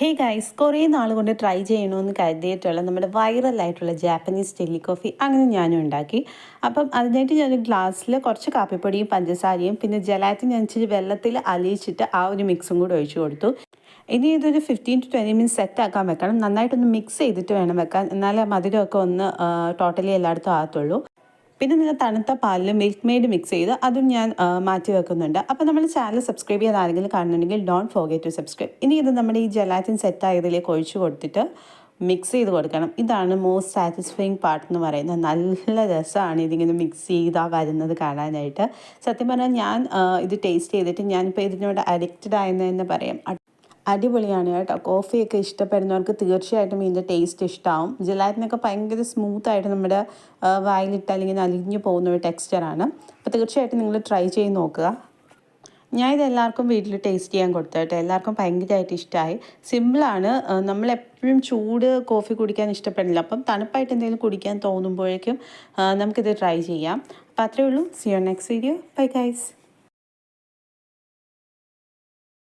Hey guys, കുറേ നാൾ കൊണ്ട് ട്രൈ ചെയ്യണമെന്ന് കരുതിയിട്ടുള്ള നമ്മുടെ വൈറലായിട്ടുള്ള ജാപ്പനീസ് ടെല്ലി കോഫി അങ്ങനെ ഞാനും ഉണ്ടാക്കി. അപ്പം അതിനായിട്ട് ഞാൻ ഗ്ലാസ്സിൽ കുറച്ച് കാപ്പിപ്പൊടിയും പഞ്ചസാരയും പിന്നെ ജലാറ്റിൻ അനുസരിച്ച് വെള്ളത്തിൽ അലിയിച്ചിട്ട് ആ ഒരു മിക്സും കൂടി ഒഴിച്ചു കൊടുത്തു. ഇനി ഇതൊരു 15 to 20 മിനിറ്റ്സ് സെറ്റാക്കാൻ വെക്കണം. നന്നായിട്ടൊന്ന് മിക്സ് ചെയ്തിട്ട് വേണം വെക്കാൻ, എന്നാലേ മധുരമൊക്കെ ഒന്ന് ടോട്ടലി എല്ലായിടത്തും ആകത്തുള്ളൂ. പിന്നെ നിങ്ങൾ തണുത്ത പാലിൽ മിൽക്ക് മെയ്ഡ് മിക്സ് ചെയ്ത് അതും ഞാൻ മാറ്റി വെക്കുന്നുണ്ട്. അപ്പോൾ നമ്മൾ ചാനൽ സബ്സ്ക്രൈബ് ചെയ്യാൻ ആരെങ്കിലും കാണുന്നുണ്ടെങ്കിൽ ഡോണ്ട് ഫോർഗെറ്റ് ടു സബ്സ്ക്രൈബ്. ഇനി ഇത് നമ്മുടെ ഈ ജലാറ്റിൻ സെറ്റായതിലേക്ക് ഒഴിച്ചു കൊടുത്തിട്ട് മിക്സ് ചെയ്ത് കൊടുക്കണം. ഇതാണ് മോസ്റ്റ് സാറ്റിസ്ഫൈങ് പാർട്ട് എന്ന് പറയുന്നത്. നല്ല രസമാണ് ഇതിങ്ങനെ മിക്സ് ചെയ്താൽ വരുന്നത് കാണാനായിട്ട്. സത്യം പറഞ്ഞാൽ ഞാൻ ഇത് ടേസ്റ്റ് ചെയ്തിട്ട് ഞാനിപ്പോൾ ഇതിനോട് അഡിക്റ്റഡ് ആയെന്ന് തന്നെ പറയാം. അടിപൊളിയാണ് കേട്ടോ. കോഫിയൊക്കെ ഇഷ്ടപ്പെടുന്നവർക്ക് തീർച്ചയായിട്ടും ഇതിൻ്റെ ടേസ്റ്റ് ഇഷ്ടമാവും. ജലാറ്റിനൊക്കെ ഭയങ്കര സ്മൂത്തായിട്ട് നമ്മുടെ വായിലിട്ടാൽ ഇങ്ങനെ അലിഞ്ഞു പോകുന്ന ഒരു ടെക്സ്ചറാണ്. അപ്പോൾ തീർച്ചയായിട്ടും നിങ്ങൾ ട്രൈ ചെയ്ത് നോക്കുക. ഞാൻ ഇത് എല്ലാവർക്കും വീട്ടിൽ ടേസ്റ്റ് ചെയ്യാൻ കൊടുത്തു കേട്ടോ. എല്ലാവർക്കും ഭയങ്കരമായിട്ട് ഇഷ്ടമായി. സിമ്പിളാണ്. നമ്മളെപ്പോഴും ചൂട് കോഫി കുടിക്കാൻ ഇഷ്ടപ്പെടില്ല. അപ്പം തണുപ്പായിട്ട് എന്തെങ്കിലും കുടിക്കാൻ തോന്നുമ്പോഴേക്കും നമുക്കിത് ട്രൈ ചെയ്യാം. അപ്പോൾ അത്രയേ ഉള്ളൂ. See you next video. Bye guys.